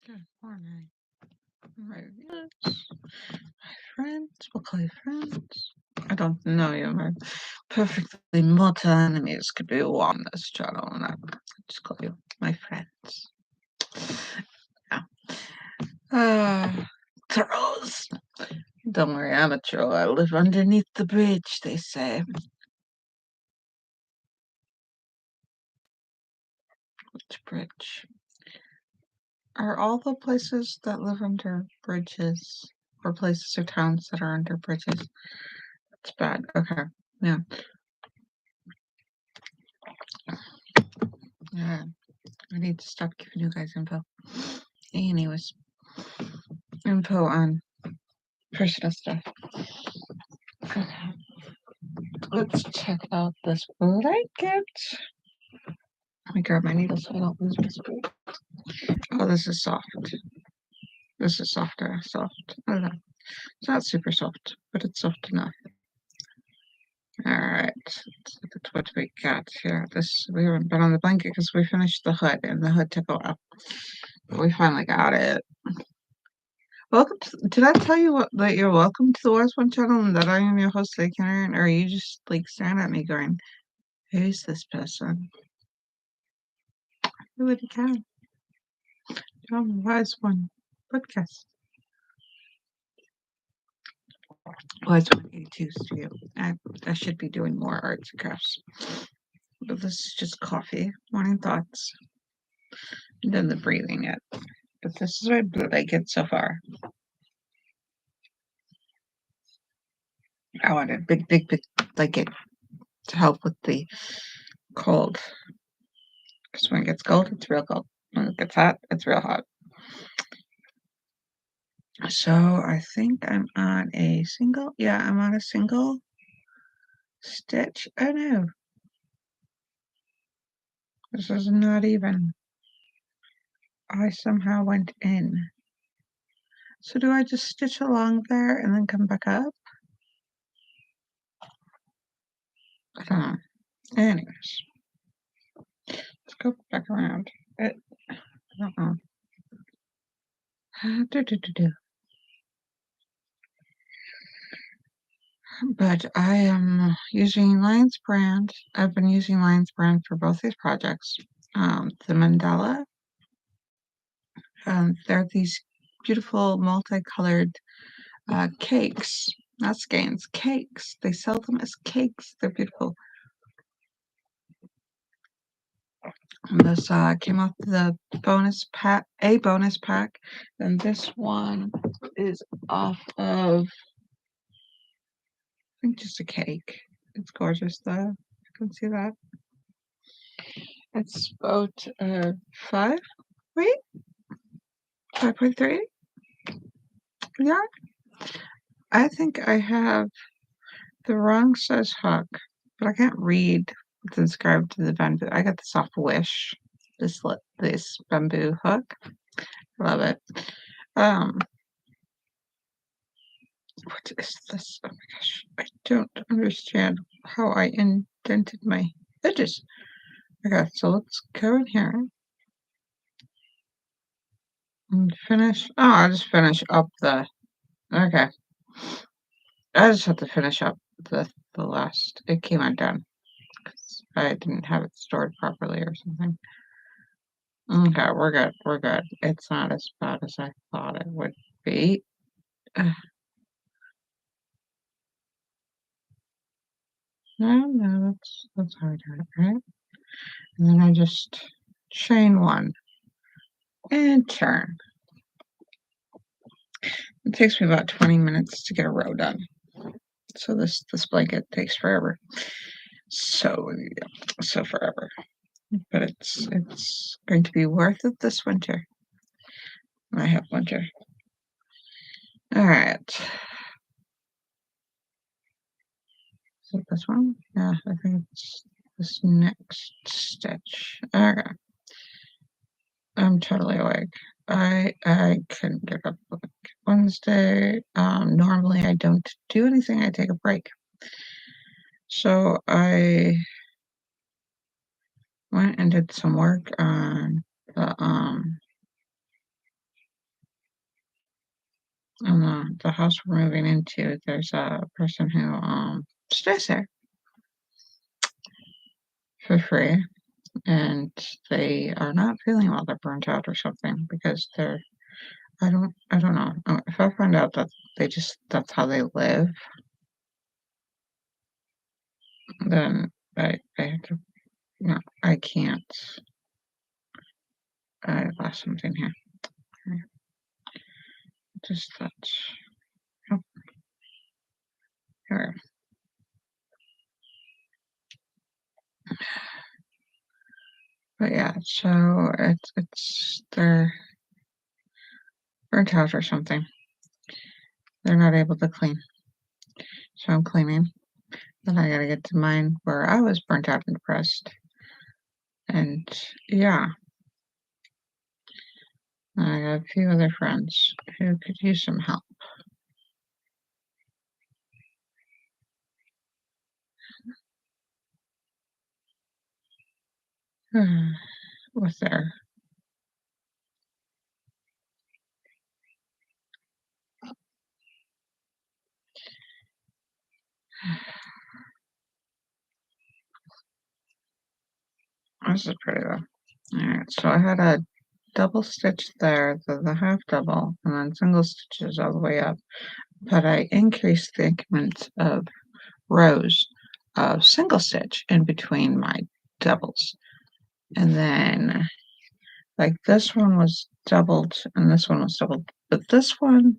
Good morning, my viewers, my friends. We'll call you friends. I don't know you. My perfectly multi enemies could be on this channel, and I just call you my friends. Trolls. Don't worry, I'm a troll. I live underneath the bridge, they say. Which bridge? Are all the places that live under bridges, or places or towns that are under bridges? That's bad. Okay. Yeah. Yeah. I need to stop giving you guys info. Anyways, info on personal stuff. Okay. Let's check out this blanket. Let me grab my needle so I don't lose my spool. Oh, this is soft. This is softer. Soft. I don't know. It's not super soft, but it's soft enough. Alright. Let's look at what we got here. We haven't been on the blanket because we finished the hood, and the hood took a while. But we finally got it. Welcome to, did I tell you that you're welcome to the Wise One channel and that I am your host, Caren? Or are you just like staring at me going, who's this person? Who would you can? John Wise One podcast. Wise One 82 studio. I should be doing more arts and crafts. But this is just coffee, morning thoughts, and then the breathing it. But this is what I get so far. I want a big blanket to help with the cold. Because when it gets cold, it's real cold. When it gets hot, it's real hot. So I think I'm on a single. Yeah, I'm on a single stitch. Oh no. This is not even. I somehow went in. So do I just stitch along there and then come back up? I don't know. Anyways. Let's go back around. I don't know. But I am using Lions brand. I've been using Lions brand for both these projects. The mandala. They're these beautiful multicolored cakes, not skeins, cakes. They sell them as cakes. They're beautiful. And this came off the bonus pack, a bonus pack. And this one is off of, I think, just a cake. It's gorgeous though. You can see that. It's about 5. Wait, 5.3. Yeah. I think I have the wrong size hook, but I can't read what's inscribed to the bamboo. I got this off Wish. This bamboo hook. Love it. What is this? Oh my gosh. I don't understand how I indented my edges. Okay, so let's go in here and finish. Oh, I just finish up the. Okay. I just have to finish up the last. It came out done. I didn't have it stored properly or something. Okay, we're good. We're good. It's not as bad as I thought it would be. No, that's how I do it, right? And then I just chain one and turn. It takes me about 20 minutes to get a row done. So this blanket takes forever. So forever. But it's going to be worth it this winter. I have winter. All right. Is it this one? Yeah, I think it's this next stitch. Okay. I'm totally awake. I can get up like Wednesday. Normally I don't do anything. I take a break. So I went and did some work on the in the house we're moving into, there's a person who stays there for free, and they are not feeling well. They're burnt out or something because they're I don't know. If I find out that that's how they live, then I have to no, I can't. I lost something here. Just that. Oh, here. But yeah, so it's they're burnt out or something. They're not able to clean. So I'm cleaning. Then I gotta get to mine where I was burnt out and depressed. And yeah, I got a few other friends who could use some help. With their this is pretty though. Alright, so I had a double stitch there, the half double, and then single stitches all the way up. But I increased the increments of rows of single stitch in between my doubles. And then like this one was doubled and this one was doubled. But this one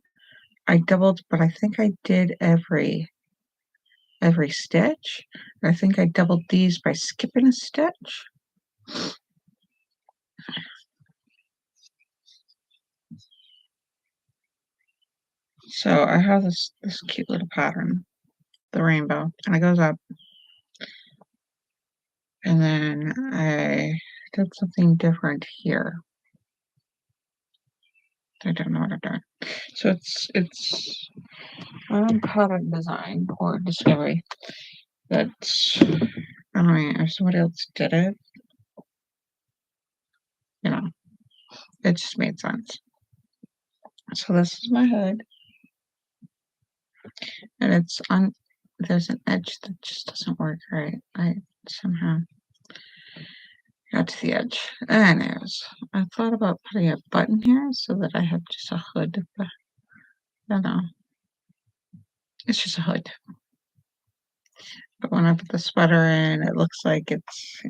I doubled, but I think I did every stitch. I think I doubled these by skipping a stitch. So I have this cute little pattern, the rainbow, and it goes up. And then I did something different here. I don't know what I'm doing. So it's my own pattern design or discovery. That I mean, if somebody else did it, you know, it just made sense. So this is my hood, and it's on. There's an edge that just doesn't work right. I somehow got to the edge. Anyways, I thought about putting a button here so that I have just a hood. But I don't know. It's just a hood. But when I put the sweater in, it looks like it's,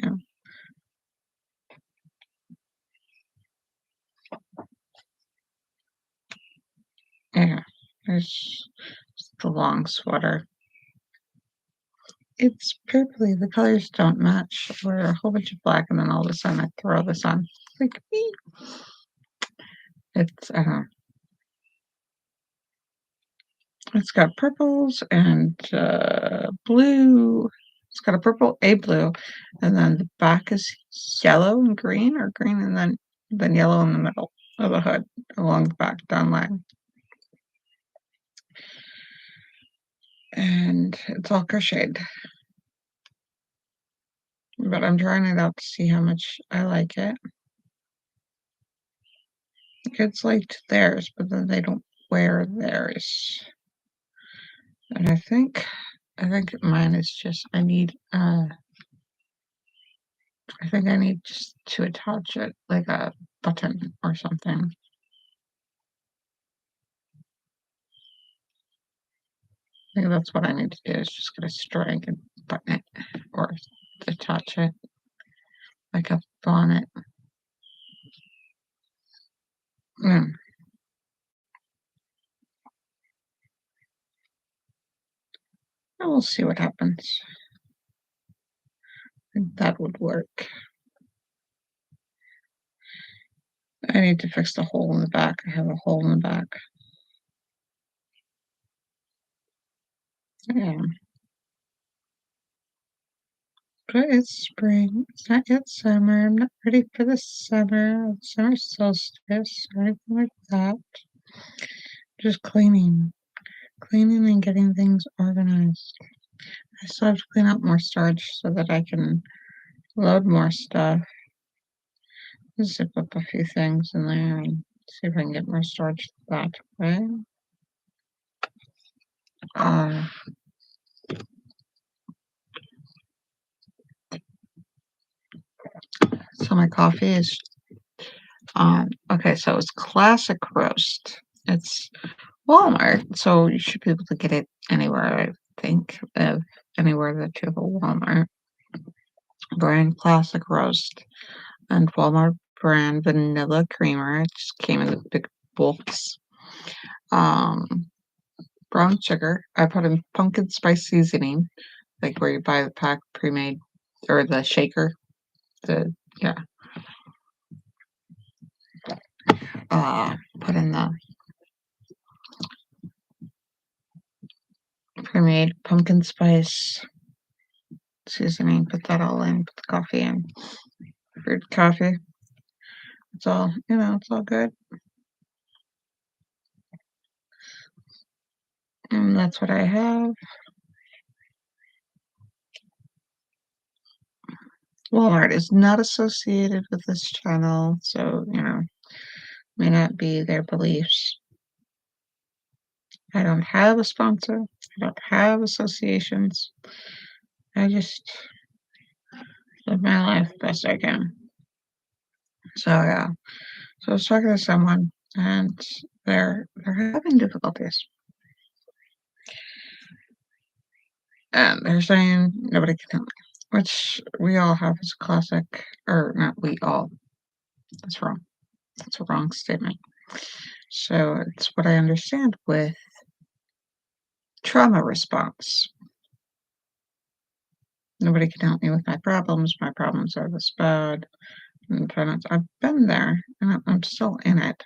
yeah, there's the long sweater. It's purpley. The colors don't match. We're a whole bunch of black, and then all of a sudden I throw this on. Like, it's, it's got purples and blue. It's got a purple, a blue, and then the back is yellow and green, or green and then yellow in the middle of the hood along the back down line. And it's all crocheted. But I'm trying it out to see how much I like it. Kids liked theirs, but then they don't wear theirs. And I think mine is just I think I need just to attach it like a button or something. I think that's what I need to do is just get a string and button it or attach it like a bonnet. Mm. And we'll see what happens. I think that would work. I need to fix the hole in the back. I have a hole in the back. Yeah. But it's spring. It's not yet summer. I'm not ready for the summer solstice or anything like that. Just cleaning and getting things organized. I still have to clean up more storage so that I can load more stuff. Zip up a few things in there and see if I can get more storage that way. So my coffee is okay, so it's classic roast. It's Walmart, so you should be able to get it anywhere, I think, anywhere that you have a Walmart brand classic roast and Walmart brand vanilla creamer. It just came in the big bulks. Um, Brown sugar. I put in pumpkin spice seasoning, like where you buy the pack pre-made or the shaker. The yeah. Put in the pre-made pumpkin spice seasoning. Put that all in. Put the coffee in. Brewed coffee. It's all It's all good. And that's what I have. Walmart is not associated with this channel, so may not be their beliefs. I don't have a sponsor. I don't have associations. I just live my life best I can. So yeah. So I was talking to someone and they're having difficulties. And they're saying nobody can help me. Which we all have as a classic, or not we all. That's wrong. That's a wrong statement. So it's what I understand with trauma response. Nobody can help me with my problems. My problems are this bad. And I've been there, and I'm still in it.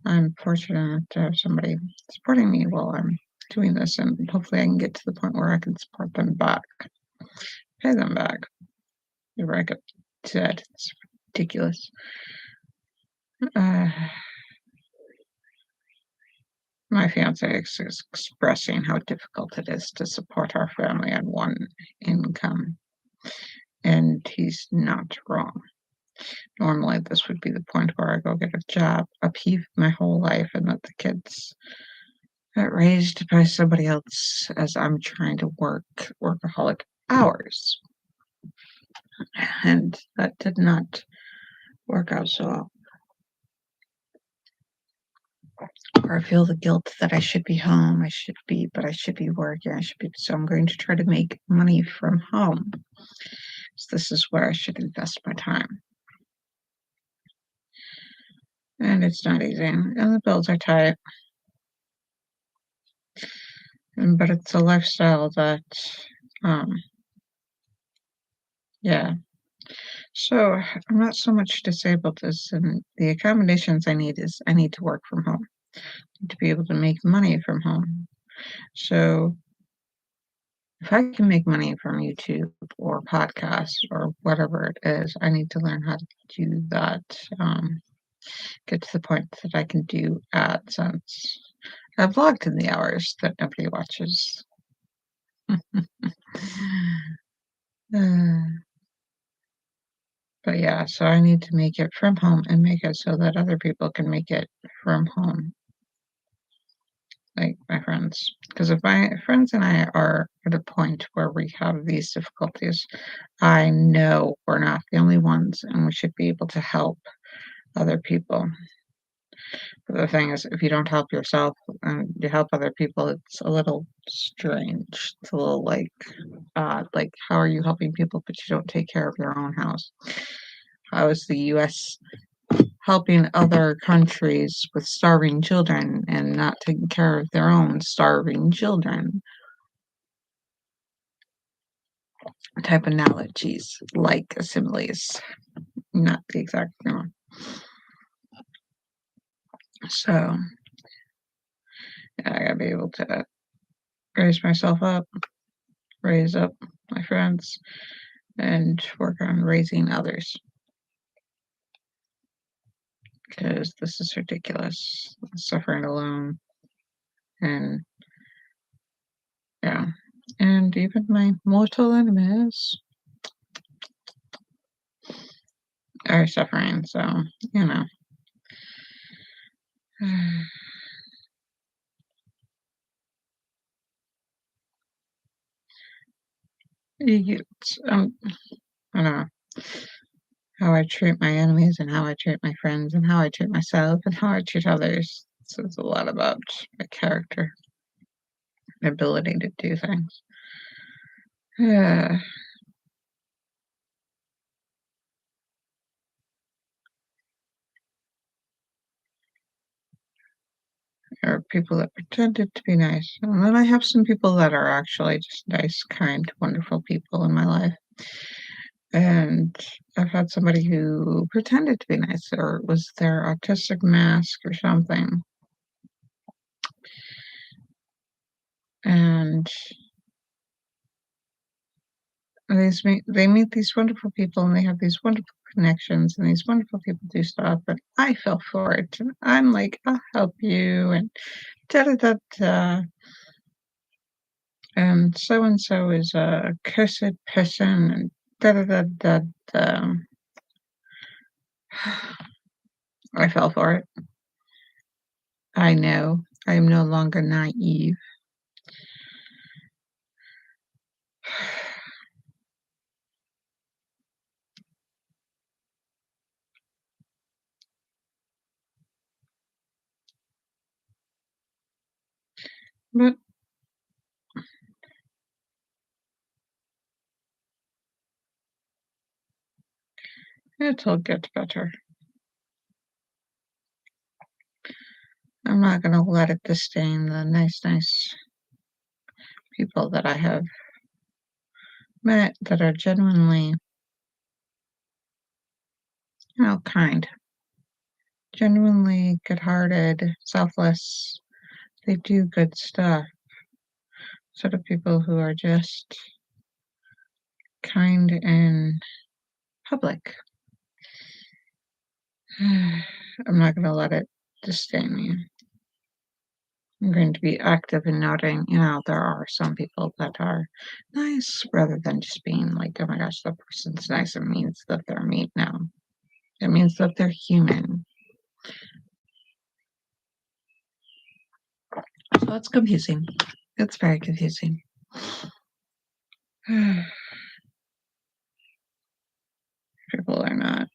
I'm fortunate enough to have somebody supporting me while I'm doing this, and hopefully I can get to the point where I can support them back, pay them back. Whenever I get to that, it's ridiculous. My fiance is expressing how difficult it is to support our family on one income, and he's not wrong. Normally, this would be the point where I go get a job, upheave my whole life, and let the kids get raised by somebody else as I'm trying to work workaholic hours. And that did not work out so well. Or I feel the guilt that I should be home, but I should be working, so I'm going to try to make money from home. So this is where I should invest my time. And it's not easy, and the bills are tight. But it's a lifestyle that, yeah. So I'm not so much disabled as in the accommodations I need to work from home, to be able to make money from home. So if I can make money from YouTube or podcasts or whatever it is, I need to learn how to do that. Get to the point that I can do AdSense. I vlogged in the hours that nobody watches. But yeah, so I need to make it from home and make it so that other people can make it from home, like my friends. Because if my friends and I are at a point where we have these difficulties, I know we're not the only ones and we should be able to help other people. But the thing is, if you don't help yourself and you help other people, it's a little strange. It's a little like odd. Like, how are you helping people, but you don't take care of your own house? How is the U.S. helping other countries with starving children and not taking care of their own starving children? Type analogies like similes, not the exact one. So yeah, I gotta be able to raise myself up, raise up my friends, and work on raising others. Because this is ridiculous. Suffering alone. And yeah. And even my mortal enemies are suffering, so you know. I don't know how I treat my enemies and how I treat my friends and how I treat myself and how I treat others. So it's a lot about my character, my ability to do things. Yeah. There are people that pretended to be nice, and then I have some people that are actually just nice, kind, wonderful people in my life. And I've had somebody who pretended to be nice, or it was their autistic mask or something. And they meet these wonderful people, and they have these wonderful connections, and these wonderful people do stuff, and I fell for it. And I'm like, "I'll help you," and da da da da. And so is a cursed person, and da da da da da. I fell for it. I know. I am no longer naive. But it'll get better. I'm not gonna let it disdain the nice people that I have met that are genuinely, kind, genuinely good-hearted, selfless. They do good stuff. Sort of people who are just kind in public. I'm not gonna let it disdain me. I'm going to be active in noting, there are some people that are nice rather than just being like, oh my gosh, that person's nice. It means that they're mean now. It means that they're human. So it's confusing. It's very confusing. People are not.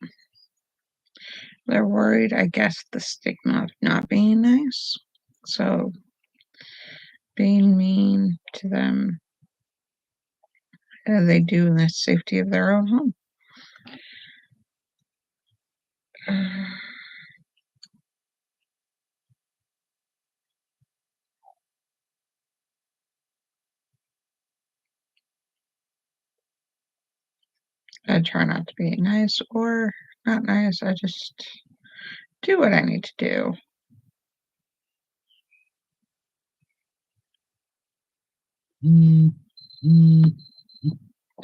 They're worried, I guess, the stigma of not being nice. So being mean to them, they do in the safety of their own home. I try not to be nice or not nice. I just do what I need to do.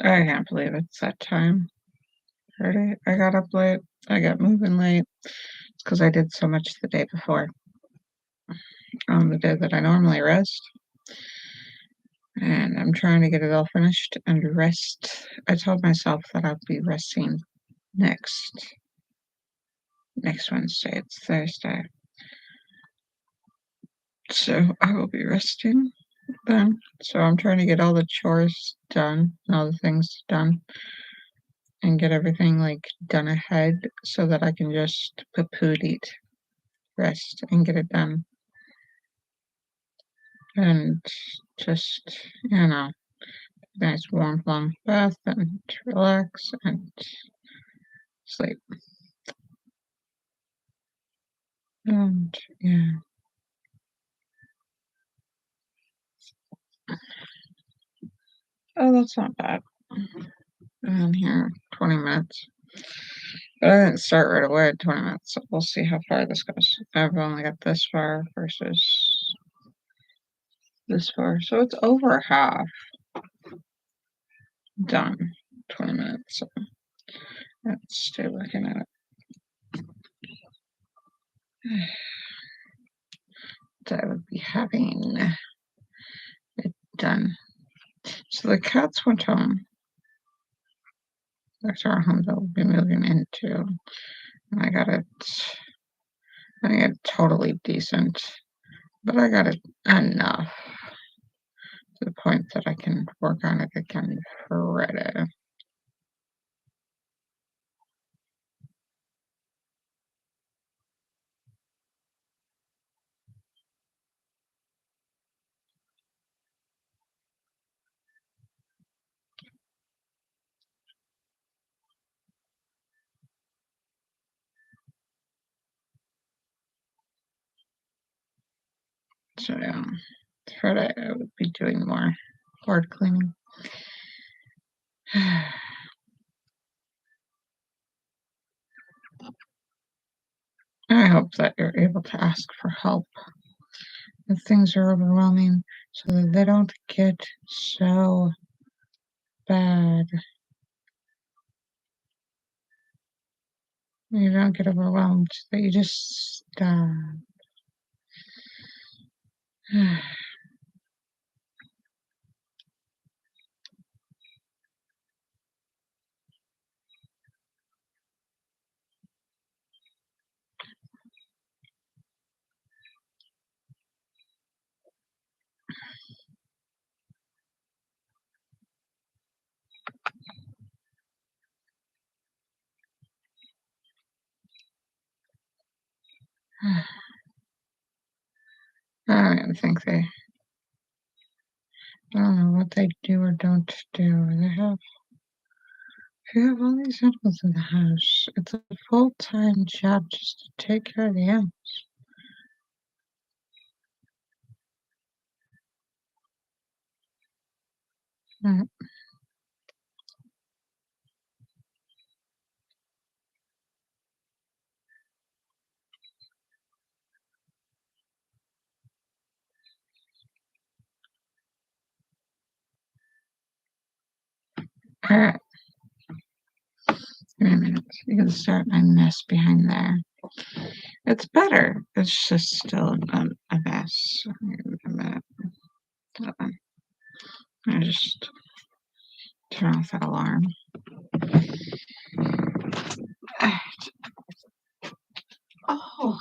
I can't believe it's that time. Already, I got up late. I got moving late. It's because I did so much the day before, on the day that I normally rest. And I'm trying to get it all finished and rest. I told myself that I'll be resting next Wednesday. It's Thursday. So I will be resting then. So I'm trying to get all the chores done, all the things done, and get everything done ahead so that I can just eat, rest, and get it done. And just, nice warm long bath and relax and sleep. And yeah. Oh, that's not bad. Been here 20 minutes. But I didn't start right away at 20 minutes, so we'll see how far this goes. I've only got this far versus this far. So it's over half done. 20 minutes. So let's stay looking at it. I would be having it done. So the cats went home. That's our home that we'll be moving into. And I got it totally decent, but I got it enough to the point that I can work on it again Friday. So yeah, Friday I would be doing more hard cleaning. I hope that you're able to ask for help if things are overwhelming so that they don't get so bad. You don't get overwhelmed, that you just stop. I don't even think I don't know what they do or don't do. You have all these animals in the house. It's a full-time job just to take care of the animals. Mm. All right, give me a minute. You can start my mess behind there. It's better. It's just still a mess. Give me a minute. Hold on. I just turn off that alarm. Oh.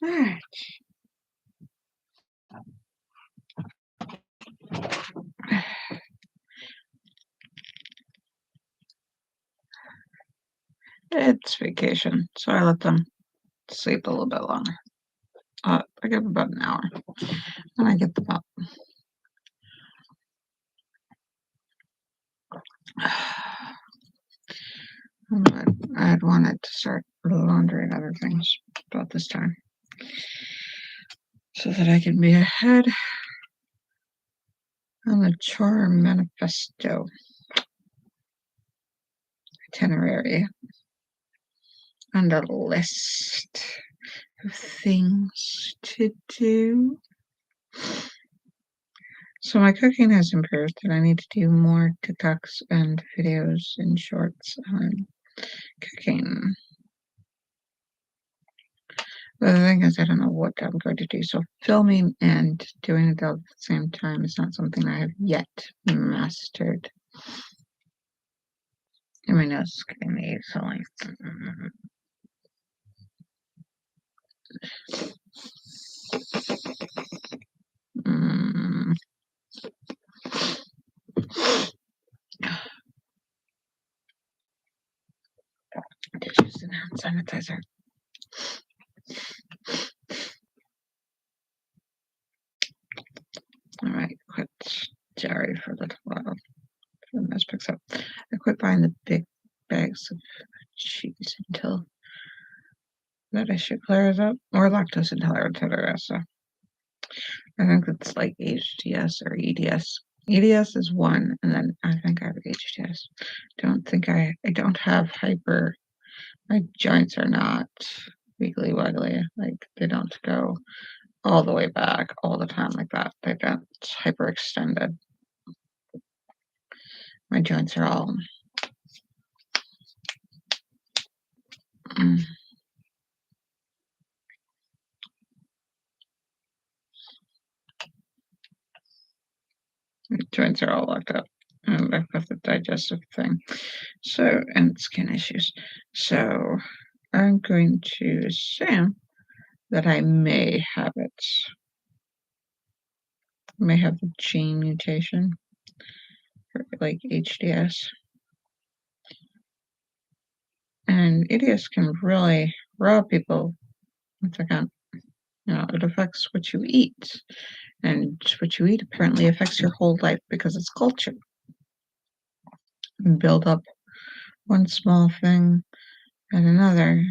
All right. It's vacation, so I let them sleep a little bit longer. I give them about an hour, and I get them up. But I had wanted to start laundry and other things about this time so that I can be ahead on the chore manifesto itinerary and a list of things to do. So my cooking has improved, and I need to do more TikToks and videos and shorts on cooking. But the thing is, I don't know what I'm going to do. So filming and doing it all at the same time is not something I have yet mastered. I mean, it's getting me so like. Dishes and hand sanitizer. All right, quit Jerry for a little while. The mess picks up. I quit buying the big bags of cheese until that issue clears up, or lactose intolerance, so I think it's like HDS or EDS. EDS is one, and then I think I have HDS. I don't have hyper. My joints are not wiggly wiggly. Like they don't go all the way back all the time like that. They get hyperextended. My joints are all joints are all locked up. And I've got the digestive thing. So and skin issues. So I'm going to assume that I may have it. May have the gene mutation for like HDS. And EDS can really rob people. Once again, it affects what you eat. And what you eat apparently affects your whole life because it's culture. You build up one small thing and another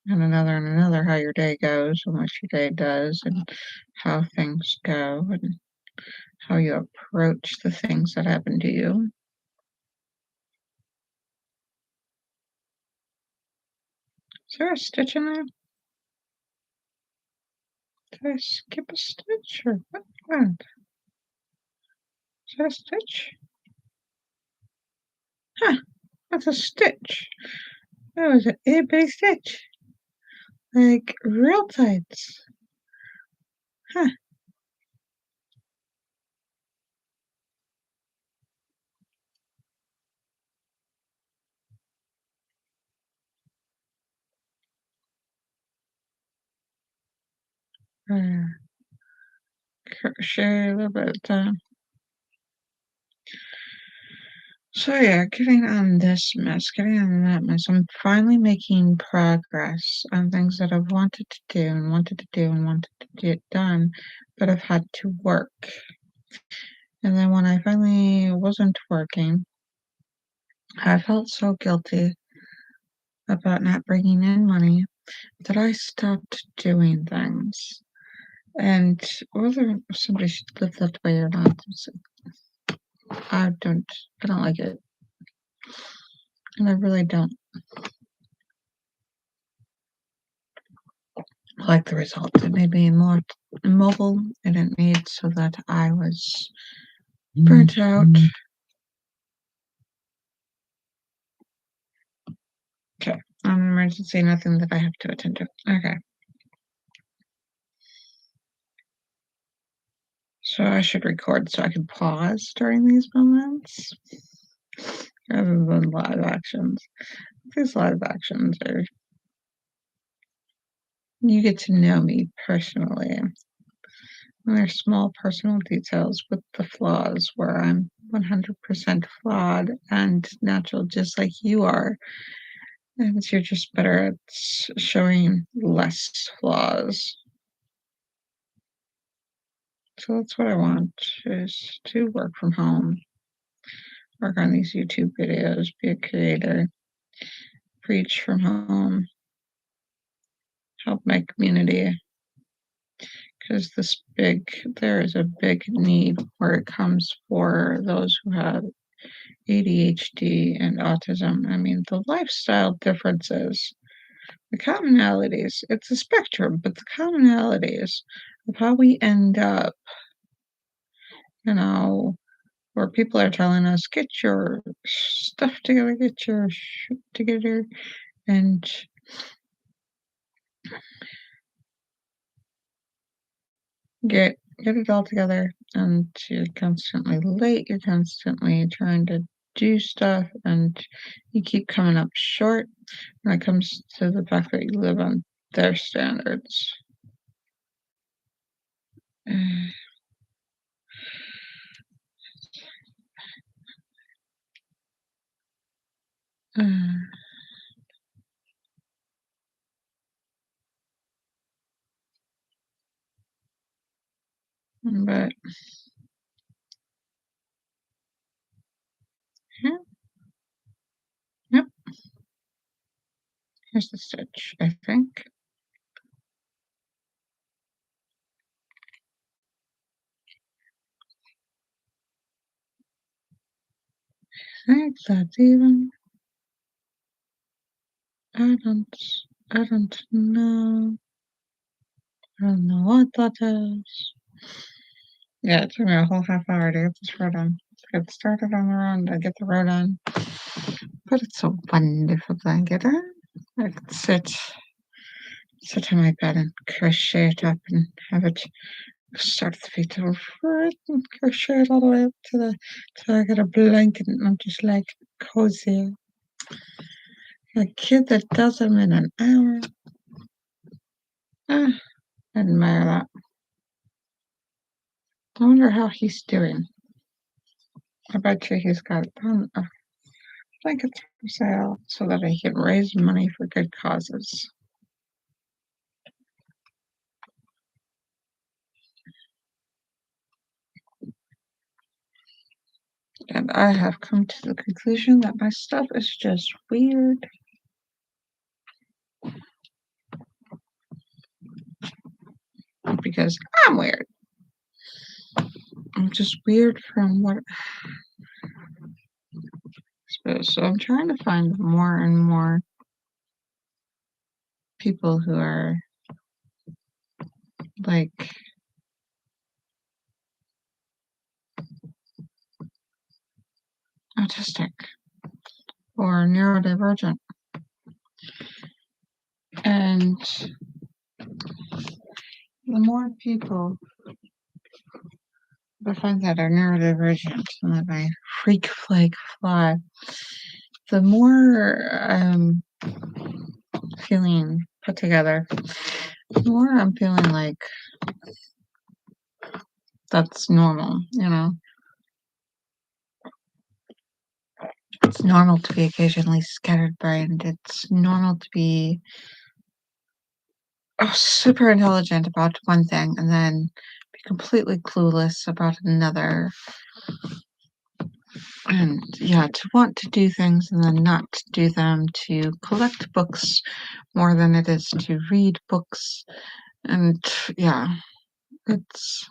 and another and another, how your day goes and what your day does and how things go and how you approach the things that happen to you. Is there a stitch in there? Did I skip a stitch or what? Is that a stitch? Huh, that's a stitch. That was an itty bitty stitch. Like real tights. Huh. Crochet a little bit of time. So yeah, getting on this mess, getting on that mess. I'm finally making progress on things that I've wanted to do and wanted to do and wanted to get done, but I've had to work. And then when I finally wasn't working, I felt so guilty about not bringing in money that I stopped doing things. And whether somebody should live that way or not, I don't like it. And I really don't like the result. It made me more immobile, and it made so that I was burnt out. Okay, an emergency, nothing that I have to attend to. Okay. So I should record so I can pause during these moments rather than live actions. These live actions are, you get to know me personally. And they're small personal details with the flaws where I'm 100% flawed and natural, just like you are. And you're just better at showing less flaws. So that's what I want, is to work from home, work on these YouTube videos, be a creator, preach from home, help my community. Because there is a big need where it comes for those who have ADHD and autism. I mean, the lifestyle differences, the commonalities, it's a spectrum, but the commonalities of how we end up, where people are telling us, get your stuff together, get your shit together, and get it all together. And you're constantly late, you're constantly trying to do stuff, and you keep coming up short when it comes to the fact that you live on their standards. But yeah, yep. Here's the stitch, I think. I think that's even. I don't know. I don't know what that is. Yeah, it took me a whole half hour to get this row done. To get started on the row, to get the row done. But it's a wonderful blanket. I could sit on my bed and crochet it up and have it start at the feet to the foot and crochet it all the way up to the till I get a blanket and I'm just like cozy. A kid that does them in an hour. Ah, I admire that. I wonder how he's doing. I bet you he's got blankets for sale so that he can raise money for good causes. And I have come to the conclusion that my stuff is just weird. Because I'm weird. I'm just weird from what I suppose. So I'm trying to find more and more people who are like autistic or neurodivergent. And the more people I find that are neurodivergent and that my freak flag fly, the more I'm feeling put together, the more I'm feeling like that's normal, you know? It's normal to be occasionally scatterbrained. It's normal to be super intelligent about one thing and then be completely clueless about another. And yeah, to want to do things and then not to do them, to collect books more than it is to read books. And yeah, it's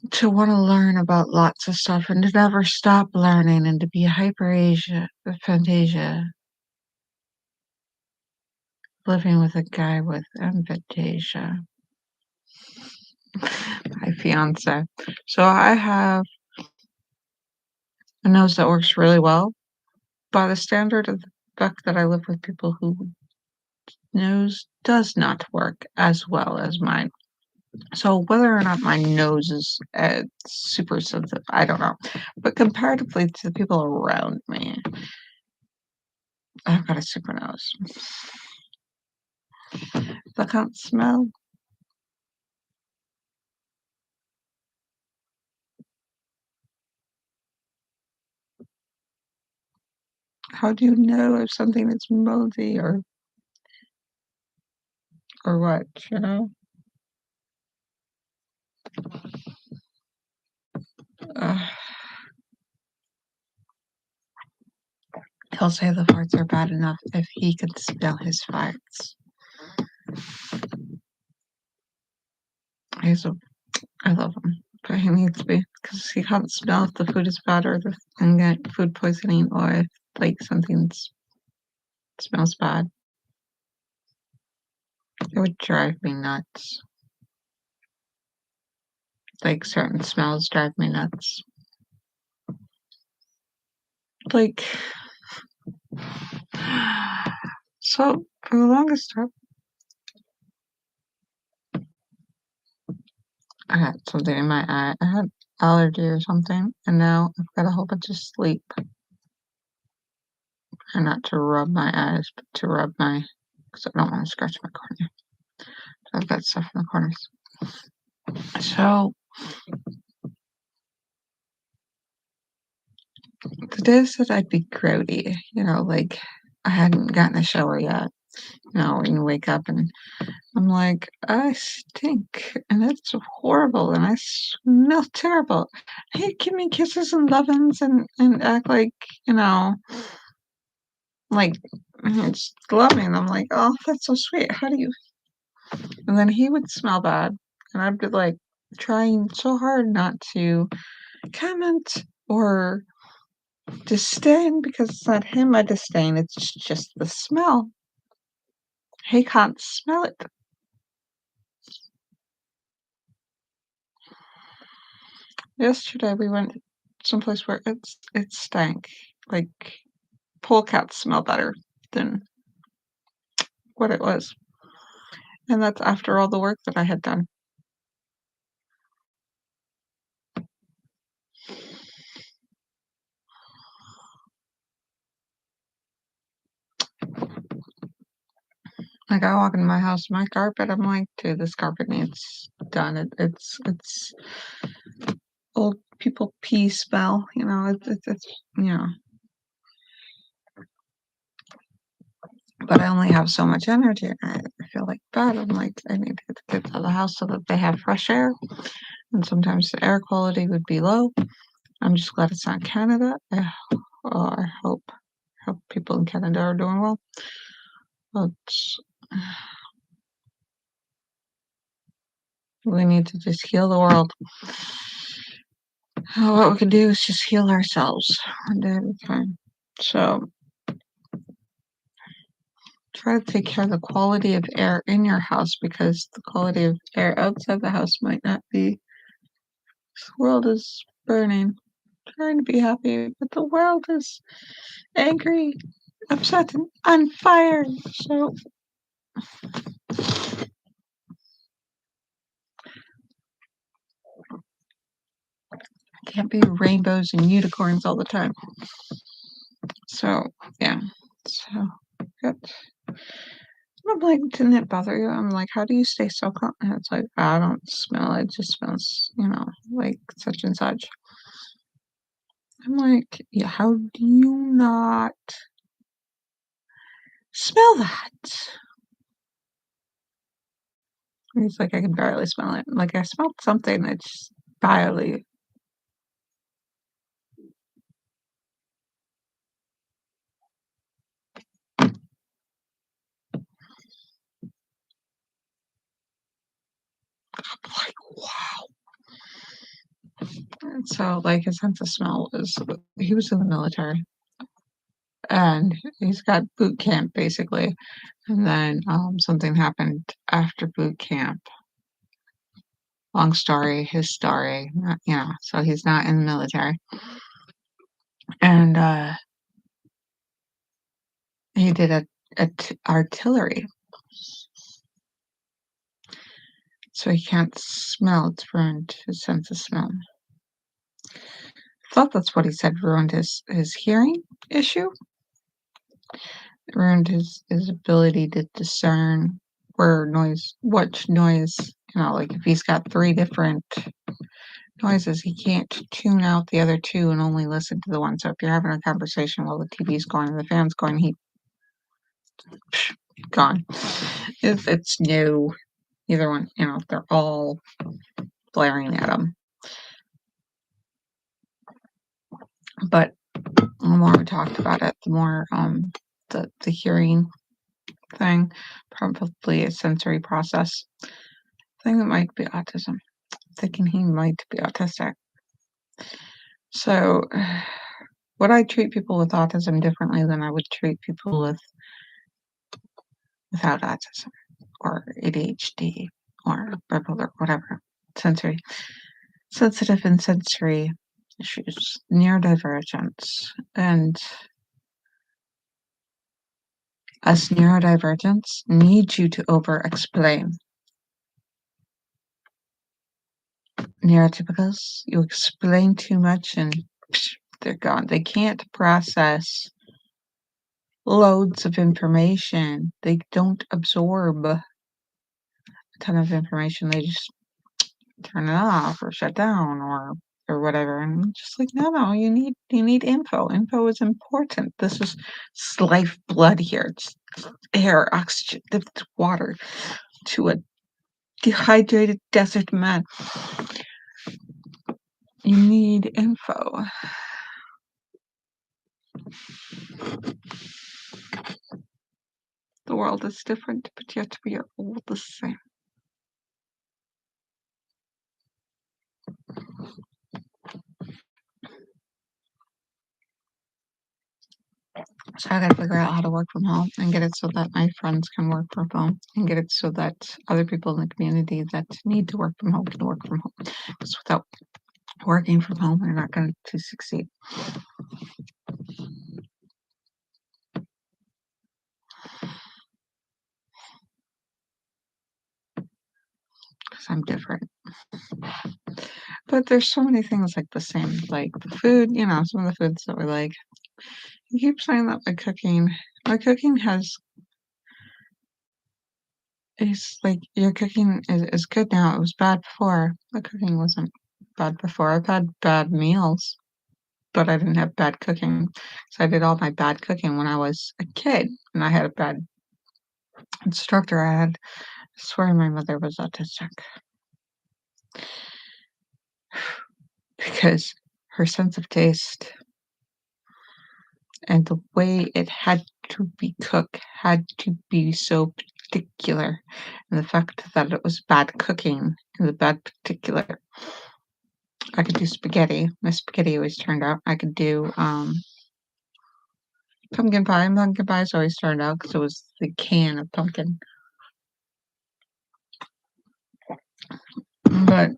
to want to learn about lots of stuff and to never stop learning and to be fantasia, living with a guy with aphantasia, my fiance. So I have a nose that works really well by the standard of the fact that I live with people who nose does not work as well as mine. So whether or not my nose is super sensitive, I don't know. But comparatively to the people around me, I've got a super nose. If I can't smell, how do you know if something is moldy or what, you know? Uh, he'll say the farts are bad enough if he can smell his farts. I love him, but he needs to be because he can't smell if the food is bad or and get food poisoning or if like something smells bad. It would drive me nuts. Like certain smells drive me nuts. Like so for the longest time I had something in my eye. I had allergy or something, and now I've got a whole bunch of sleep. And not to rub my eyes, but to rub my because I don't want to scratch my cornea. So I've got stuff in the corners. So the days that I'd be grody, you know, like I hadn't gotten a shower yet. You know, when you wake up and I'm like, I stink and it's horrible and I smell terrible. Hey, give me kisses and lovin's and act like, you know, like, just love me, and I'm like, "Oh, that's so sweet. How do you?" And then he would smell bad, and I'd be like trying so hard not to comment or disdain because it's not him I disdain. It's just the smell. He can't smell it. Yesterday we went someplace where it stank. Like polecats smell better than what it was. And that's after all the work that I had done. Like I walk into my house, my carpet, I'm like, dude, this carpet needs done. It's old people pee smell, it's but I only have so much energy and I feel like bad. I'm like, I need to get the kids out of the house so that they have fresh air. And sometimes the air quality would be low. I'm just glad it's not Canada. I hope people in Canada are doing well. But we need to just heal the world. What we can do is just heal ourselves one day at a time. So try to take care of the quality of air in your house because the quality of air outside the house might not be. This world is burning. Trying to be happy, but the world is angry, upset, and on fire. So it can't be rainbows and unicorns all the time. So yeah. So good. I'm like, didn't it bother you? I'm like, how do you stay so calm? And it's like, I don't smell it. It just smells, like such and such. I'm like, yeah, how do you not smell that? And he's like, I can barely smell it. Like, I smelled something that's barely. I'm like, wow. And so, like, his sense of smell was, he was in the military and he's got boot camp basically. And then something happened after boot camp. Long story, his story, so he's not in the military. And he did artillery. So he can't smell. It's ruined his sense of smell. I thought that's what he said ruined his hearing issue. It ruined his ability to discern which noise, like if he's got 3 different noises, he can't tune out the other 2 and only listen to the one. So if you're having a conversation while the TV's going and the fan's going, he gone. If it's no, either one, they're all blaring at him. But the more we talked about it, the more the hearing thing, probably a sensory process thing that might be autism. Thinking he might be autistic. So would I treat people with autism differently than I would treat people without autism or ADHD or bipolar, whatever, sensitive and sensory issues, neurodivergence, and us neurodivergents need you to over-explain. Neurotypicals, you explain too much and they're gone. They can't process loads of information. They don't absorb a ton of information. They just turn it off or shut down or whatever. And I'm just like, no, you need info. Info is important. This is life blood here. It's air, oxygen, it's water to a dehydrated desert man. You need info. The world is different, but yet we are all the same. So I gotta figure out how to work from home and get it so that my friends can work from home and get it so that other people in the community that need to work from home can work from home. Because without working from home, we're not going to succeed. Because I'm different. But there's so many things like the same, like the food, some of the foods that we like. You keep saying that my cooking is like your cooking is good now. It was bad before. The cooking wasn't bad before. I've had bad meals, but I didn't have bad cooking. So I did all my bad cooking when I was a kid, and I had a bad instructor. I swear my mother was autistic because her sense of taste and the way it had to be cooked had to be so particular. And the fact that it was bad cooking and the bad particular. I could do spaghetti. My spaghetti always turned out. I could do pumpkin pie. Pumpkin pies always turned out because it was the can of pumpkin. But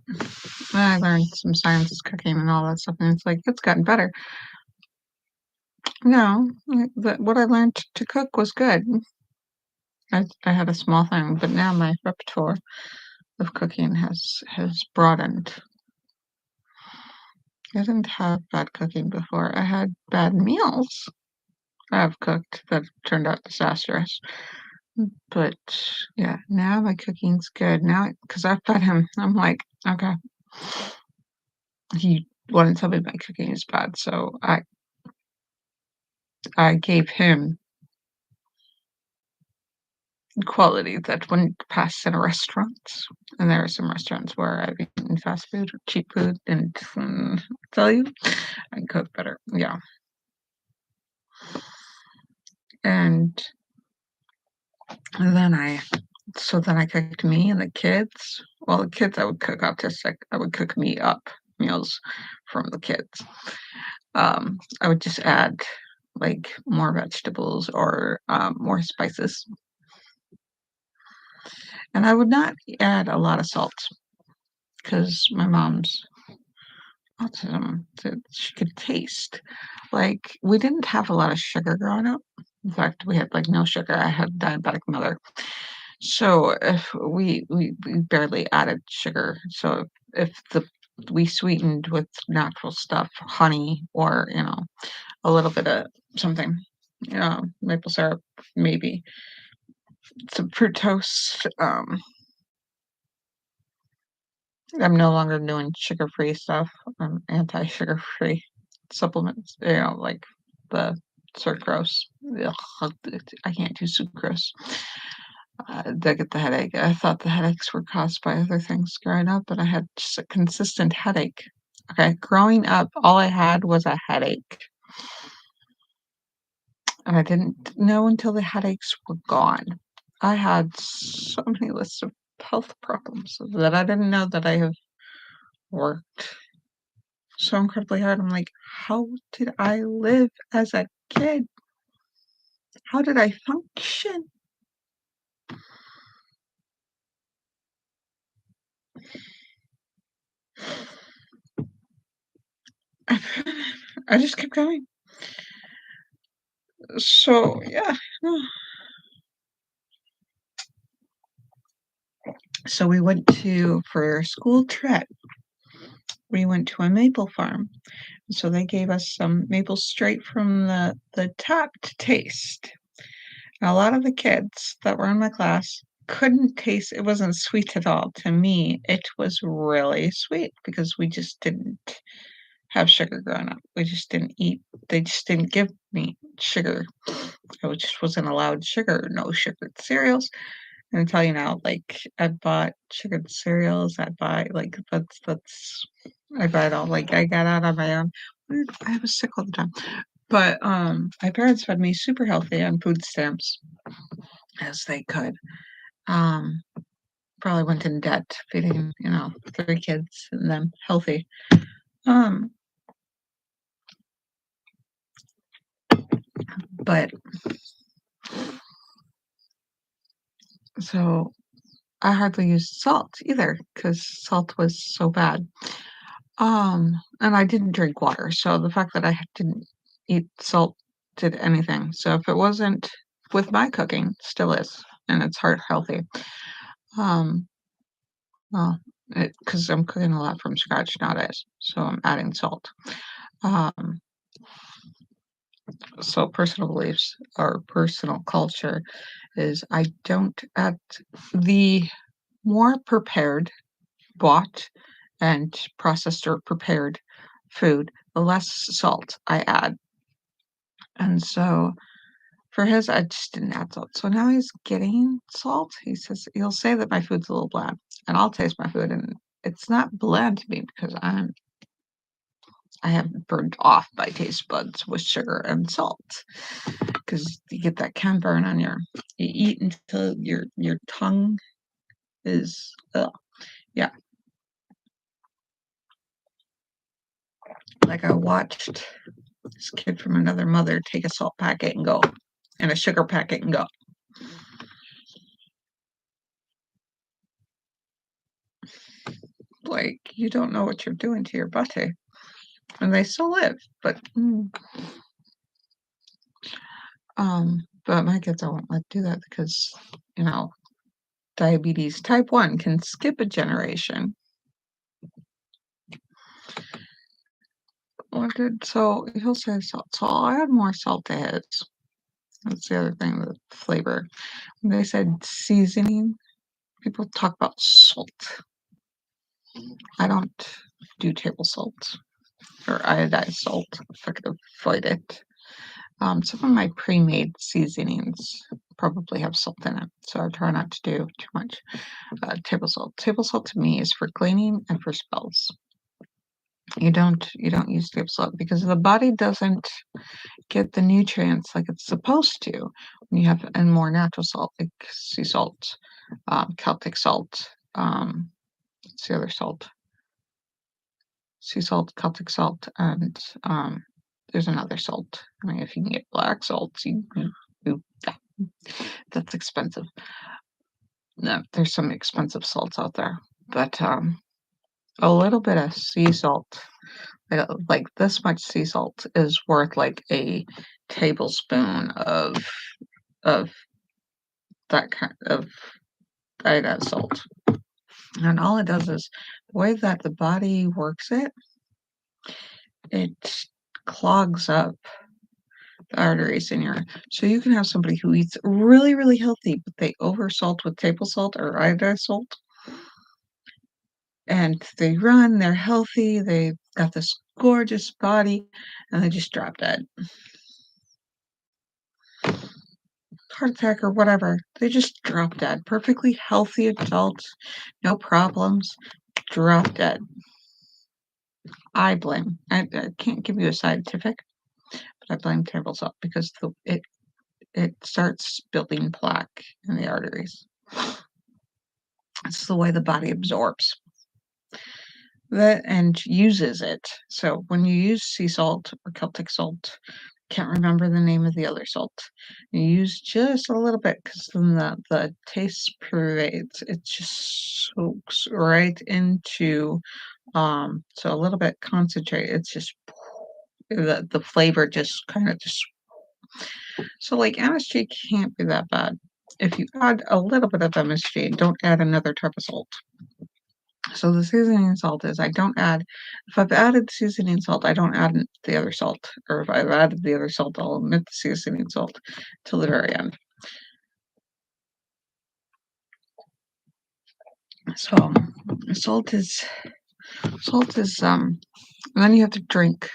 I learned some science cooking and all that stuff, and it's like it's gotten better. No, what I learned to cook was good. I had a small thing, but now my repertoire of cooking has broadened. I didn't have bad cooking before. I had bad meals I've cooked that turned out disastrous. But yeah, now my cooking's good. Now, because I fed him, I'm like, okay, he wouldn't tell me my cooking is bad, so I gave him quality that wouldn't pass in a restaurant. And there are some restaurants where I've eaten fast food or cheap food, and tell you, I can cook better. Yeah. And then I cooked me and the kids. Well, the kids I would cook autistic. I would cook me up meals from the kids. I would just add like more vegetables or more spices. And I would not add a lot of salt because my mom's autism that she could taste. Like we didn't have a lot of sugar growing up. In fact, we had like no sugar. I had a diabetic mother. So if we barely added sugar. So if we sweetened with natural stuff, honey or, a little bit of something, maple syrup, maybe some fructose. I'm no longer doing sugar-free stuff. I'm anti-sugar-free supplements, like the sucrose. Ugh, I can't do sucrose. I get the headache. I thought the headaches were caused by other things growing up, but I had just a consistent headache. Okay, growing up, all I had was a headache. And I didn't know until the headaches were gone. I had so many lists of health problems that I didn't know that I have worked so incredibly hard. I'm like, how did I live as a kid? How did I function? I just kept going. So, yeah. So we went for a school trip, we went to a maple farm. So they gave us some maples straight from the top to taste. And a lot of the kids that were in my class couldn't taste it. Wasn't sweet at all. To me, it was really sweet because we just didn't have sugar growing up. We just didn't eat. They just didn't give me sugar. I just wasn't allowed sugar. No sugared cereals. And I tell you now, like I bought sugared cereals. I buy like that's I buy it all. Like I got out on my own. I was sick all the time. But my parents fed me super healthy on food stamps. as they could. Probably went in debt feeding, 3 kids and them healthy. Um, but so I hardly used salt either because salt was so bad. And I didn't drink water, so the fact that I didn't eat salt did anything. So if it wasn't with my cooking, still is, and it's heart healthy. Um, well, because I'm cooking a lot from scratch nowadays, so I'm adding salt. Um, so personal beliefs or personal culture is I don't add the more prepared, bought, and processed or prepared food, the less salt I add. And so for his, I just didn't add salt. So now he's getting salt. He'll say that my food's a little bland, and I'll taste my food, and it's not bland to me because I have burned off my taste buds with sugar and salt because you get that can burn on you eat until your tongue is yeah. Like I watched this kid from another mother take a salt packet and go, and a sugar packet and go. Like you don't know what you're doing to your body, and they still live, but. But my kids I won't let do that because, you know, diabetes type 1 can skip a generation. So he'll say salt. So I'll add more salt to his. That's the other thing, the flavor. When they said seasoning, people talk about salt. I don't do table salt or iodized salt if I could avoid it. Some of my pre-made seasonings probably have salt in it, so I try not to do too much table salt. Table salt to me is for cleaning and for spells. You don't use table salt because the body doesn't get the nutrients like it's supposed to when you have and more natural salt like sea salt, Celtic salt. What's the other salt? Sea salt, Celtic salt, and there's another salt. I mean, if you can get black salt, yeah, that's expensive. No, there's some expensive salts out there, but a little bit of sea salt, like this much sea salt, is worth like a tablespoon of that kind of iodized salt. And all it does is the way that the body works it clogs up the arteries in your. So you can have somebody who eats really, really healthy, but they oversalt with table salt or iodized salt, and they run, they're healthy, they've got this gorgeous body, and they just drop dead. Heart attack or whatever. They just drop dead. Perfectly healthy adults, no problems, drop dead. I blame. I can't give you a scientific, but I blame table salt because it starts building plaque in the arteries. It's the way the body absorbs that and uses it. So when you use sea salt or Celtic salt, can't remember the name of the other salt. You use just a little bit because then the taste pervades. It just soaks right into so a little bit concentrate. It's just the flavor just kind of just so like MSG can't be that bad. If you add a little bit of MSG, don't add another type of salt. So the seasoning salt is I don't add, if I've added seasoning salt, I don't add the other salt. Or if I've added the other salt, I'll omit the seasoning salt till the very end. So salt is and then you have to drink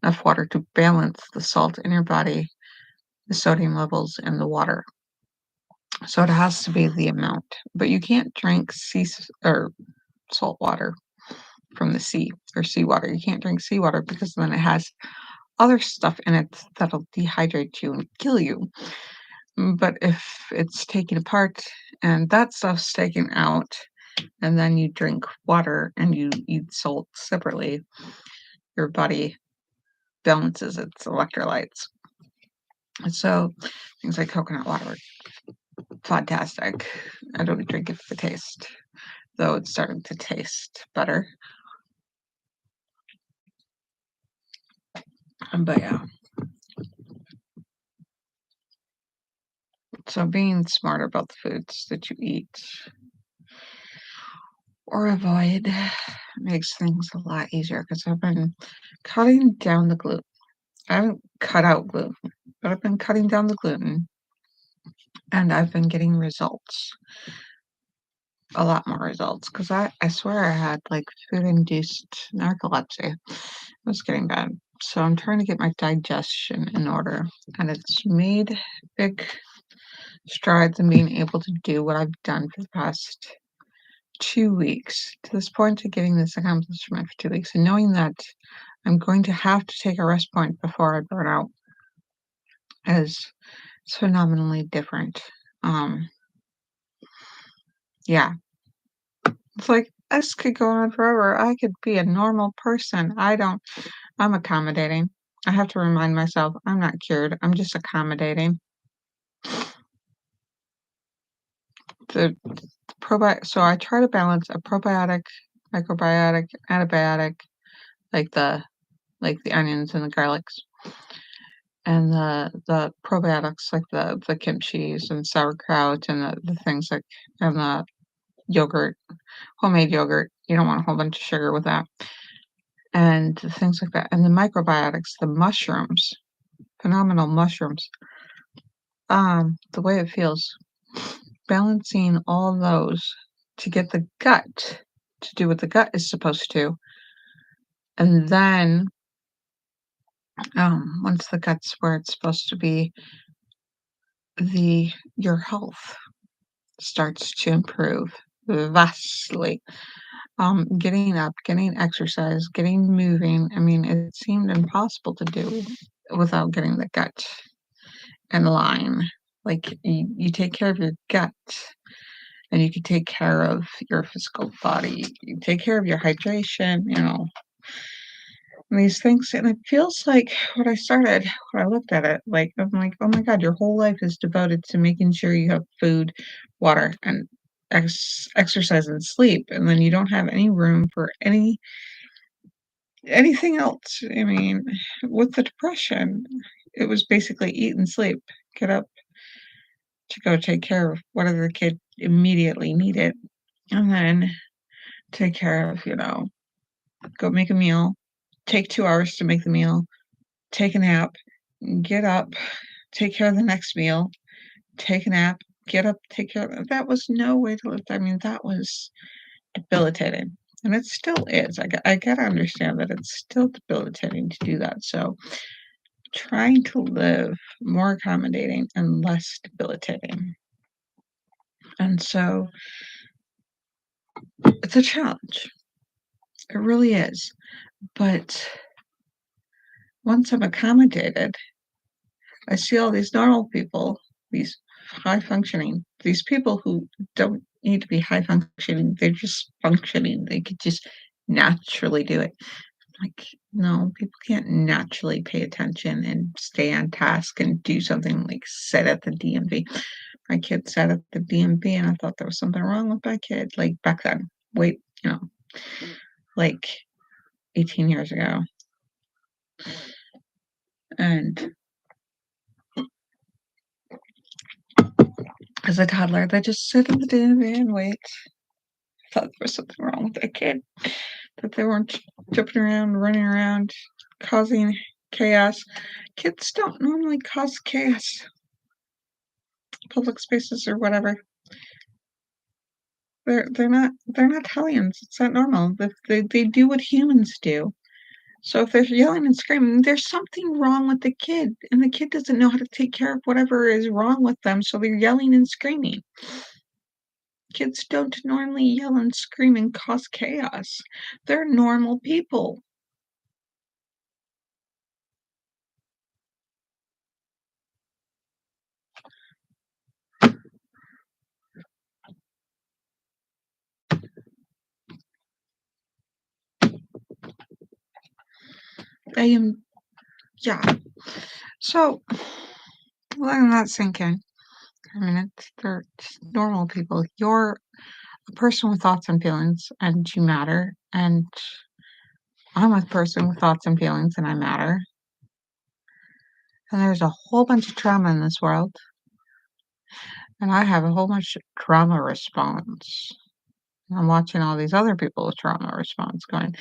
enough water to balance the salt in your body, the sodium levels in the water. So it has to be the amount. But you can't drink or salt water from the sea or seawater. You can't drink seawater because then it has other stuff in it that'll dehydrate you and kill you. But if it's taken apart and that stuff's taken out, and then you drink water and you eat salt separately, your body balances its electrolytes. So things like coconut water, fantastic. I don't drink it for the taste, though it's starting to taste better. But yeah. So being smarter about the foods that you eat or avoid makes things a lot easier because I've been cutting down the gluten. I haven't cut out gluten, but I've been cutting down the gluten and I've been getting results, a lot more results. Because I swear I had like food-induced narcolepsy. It was getting bad. So I'm trying to get my digestion in order, and it's made big strides in being able to do what I've done for the past 2 weeks, to this point of getting this accomplishment for 2 weeks and knowing that I'm going to have to take a rest point before I burn out is phenomenally different. Yeah, it's like this could go on forever. I could be a normal person. I'm accommodating. I have to remind myself I'm not cured. I'm just accommodating. The so I try to balance a probiotic, microbiotic, antibiotic, like the onions and the garlics, and the probiotics like the kimchis and sauerkraut and the things like and the yogurt, homemade yogurt. You don't want a whole bunch of sugar with that. And things like that. And the microbiotics, the mushrooms, phenomenal mushrooms. The way it feels, balancing all those to get the gut to do what the gut is supposed to. And then once the gut's where it's supposed to be, your health starts to improve vastly. Getting up, getting exercise, getting moving. I mean, it seemed impossible to do without getting the gut in line. Like you take care of your gut and you can take care of your physical body. You take care of your hydration, and these things. And it feels like when I looked at it, like, I'm like, oh my God, your whole life is devoted to making sure you have food, water, and exercise and sleep. And then you don't have any room for anything else. I mean, with the depression, it was basically eat and sleep, get up to go take care of whatever the kid immediately needed, and then take care of, go make a meal, take 2 hours to make the meal, take a nap, get up, take care of the next meal, take a nap, get up, take care of that. Was no way to live. I mean, that was debilitating. And it still is. I gotta understand that it's still debilitating to do that. So trying to live more accommodating and less debilitating. And so it's a challenge. It really is. But once I'm accommodated, I see all these normal people, these high functioning, these people who don't need to be high functioning, they're just functioning. They could just naturally do it. Like, no, people can't naturally pay attention and stay on task and do something like sit at the DMV. My kid sat at the DMV and I thought there was something wrong with my kid, like back then. Wait, like 18 years ago. And as a toddler, they just sit in the DMV and wait. I thought there was something wrong with that kid, that they weren't jumping around, running around, causing chaos. Kids don't normally cause chaos. Public spaces or whatever. They're not hellions. It's not normal. They do what humans do. So if they're yelling and screaming, there's something wrong with the kid, and the kid doesn't know how to take care of whatever is wrong with them, so they're yelling and screaming. Kids don't normally yell and scream and cause chaos. They're normal people. yeah. So, letting that sink in. I mean, they're just normal people. You're a person with thoughts and feelings, and you matter. And I'm a person with thoughts and feelings, and I matter. And there's a whole bunch of trauma in this world, and I have a whole bunch of trauma response. And I'm watching all these other people with trauma response going,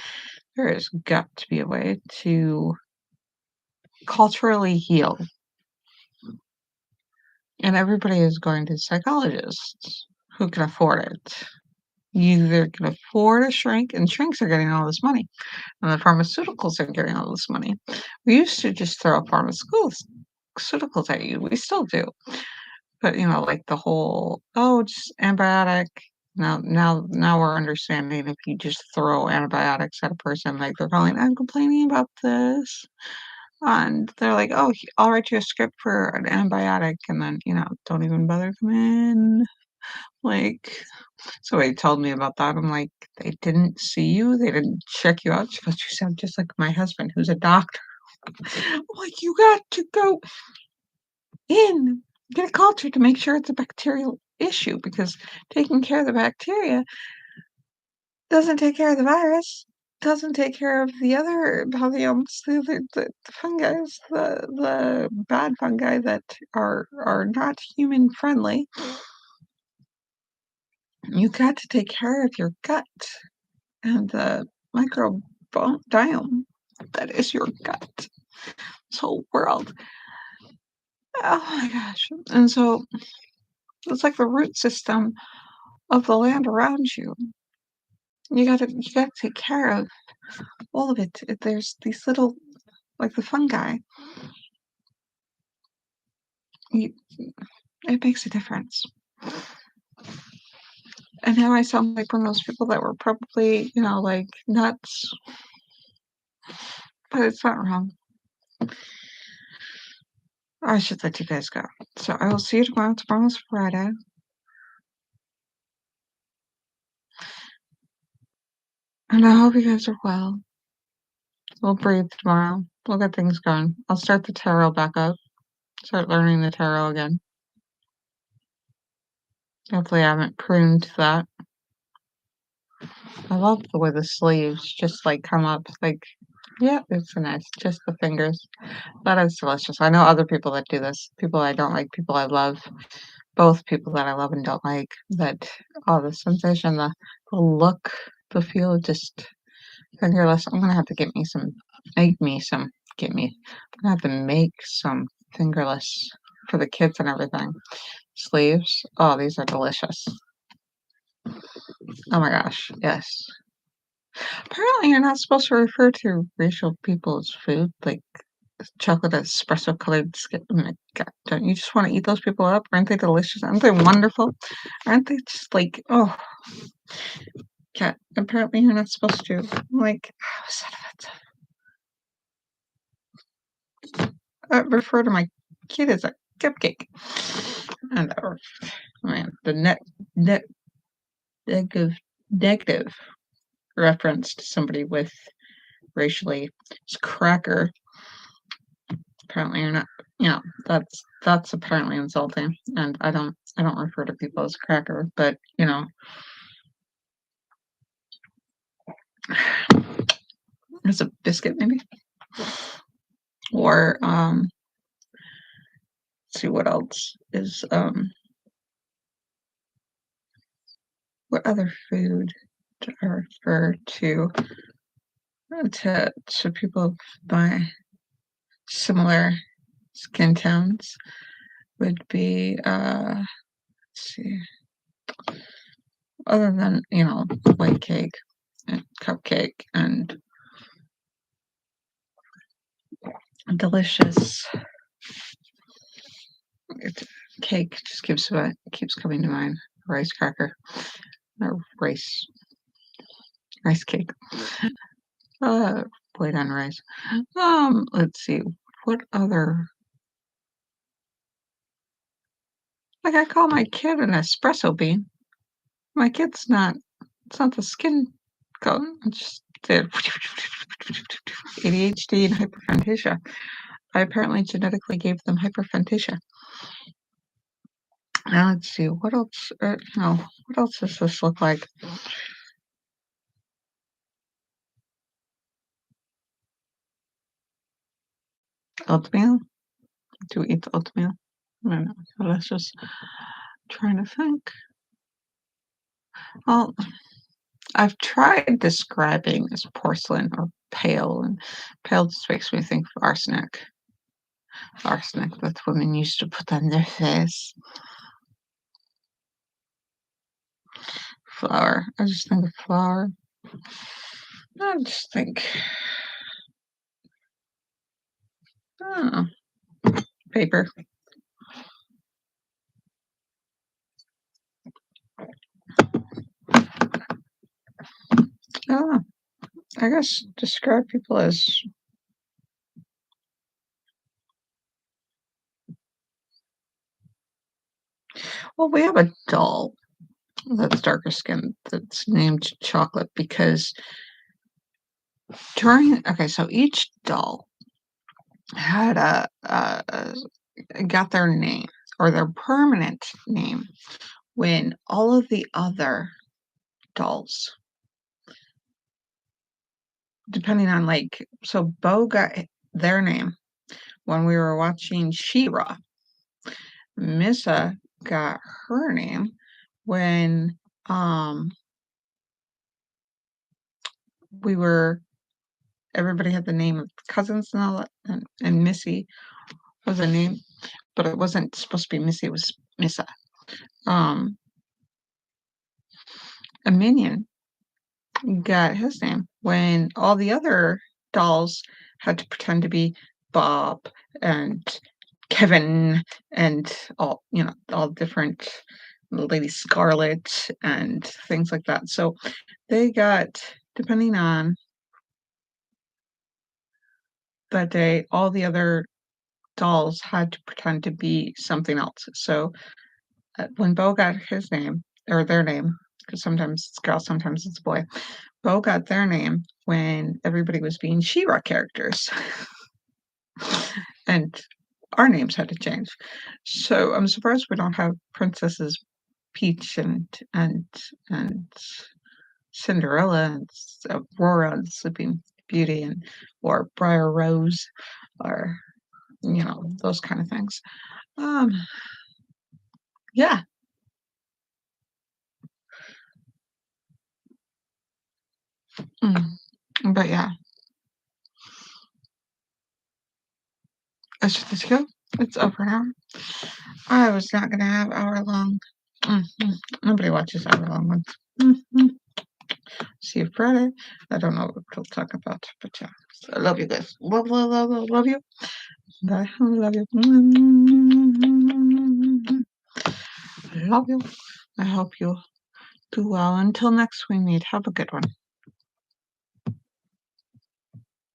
there has got to be a way to culturally heal. And everybody is going to psychologists who can afford it. You either can afford a shrink, and shrinks are getting all this money, and the pharmaceuticals are getting all this money. We used to just throw pharmaceuticals at you. We still do. But, like the whole, "Oh, just antibiotic." Now we're understanding if you just throw antibiotics at a person, like, they're calling, "I'm complaining about this." And they're like, "Oh, I'll write you a script for an antibiotic," and then, don't even bother come in. Like, somebody told me about that. I'm like, "They didn't see you? They didn't check you out?" She goes, "You sound just like my husband, who's a doctor." I'm like, "You got to go in, get a culture to make sure it's a bacterial issue, because taking care of the bacteria doesn't take care of the virus, doesn't take care of the other pathogens, the fungi, the bad fungi that are not human friendly. You got to take care of your gut and the microbiome that is your gut. This whole world. Oh my gosh. And so it's like the root system of the land around you. You gotta take care of all of it. There's these little, like the fungi. You, it makes a difference. And now I sound like one of those people that were probably, like nuts, but it's not wrong. I should let you guys go. So I will see you tomorrow. Tomorrow's Friday. And I hope you guys are well. We'll breathe tomorrow. We'll get things going. I'll start the tarot back up. Start learning the tarot again. Hopefully I haven't pruned that. I love the way the sleeves just like come up. Like, yeah, it's nice. Just the fingers. That is delicious. I know other people that do this. People I don't like, people I love. Both people that I love and don't like. That, the sensation, the look, the feel of just fingerless. I'm gonna have to get me some. I'm gonna have to make some fingerless for the kids and everything. Sleeves. Oh, these are delicious. Oh my gosh, yes. Apparently, you're not supposed to refer to racial people as food, like chocolate espresso colored skin. Oh my God, don't you just want to eat those people up? Aren't they delicious? Aren't they wonderful? Aren't they just like, oh, cat? Apparently, you're not supposed to. I'm like, how is that offensive? I refer to my kid as a cupcake. And, man, the net negative reference to somebody with racially is cracker. Apparently you're not, that's apparently insulting, and I don't refer to people as cracker, but as a biscuit maybe, or let's see what else is what other food do I refer to people of my similar skin tones would be let's see, other than white cake and cupcake and delicious cake, just keeps coming to mind. Rice cracker or rice cake. White on rice. Let's see, what other, like, I call my kid an espresso bean. My kid's not, it's not the skin color, it's just there. ADHD and hyperphantasia. I apparently genetically gave them hyperphantasia. Now let's see, what else? No, what else does this look like? Oatmeal? Do we eat oatmeal? I don't know. So let's just trying to think. Well, I've tried describing as porcelain or pale, and pale just makes me think of arsenic. Arsenic that women used to put on their face. Flour. I just think of flour. I just think, oh, paper. Oh, I guess describe people as, well, we have a doll that's darker skinned that's named Chocolate because so each doll had got their name or their permanent name when all of the other dolls, depending on so Bo got their name when we were watching She-Ra. Missa got her name when everybody had the name of cousins and all that, and Missy was a name, but it wasn't supposed to be Missy, it was Missa. A Minion got his name when all the other dolls had to pretend to be Bob and Kevin and all different Lady Scarlet and things like that. So they got, depending on that day, all the other dolls had to pretend to be something else. So when Bo got his name, or their name, because sometimes it's girl, sometimes it's boy, Bo got their name when everybody was being She-Ra characters. And our names had to change. So I'm surprised we don't have Princesses Peach and Cinderella and Aurora and Sleeping Beauty or Briar Rose or those kind of things. Yeah. But yeah. Let's go. It's over now. I was not gonna have hour-long. Nobody watches hour-long ones. See you Friday. I don't know what we'll talk about, but yeah. So I love you guys. Love you. Bye. Love you. Love you. I hope you do well. Until next we meet. Have a good one.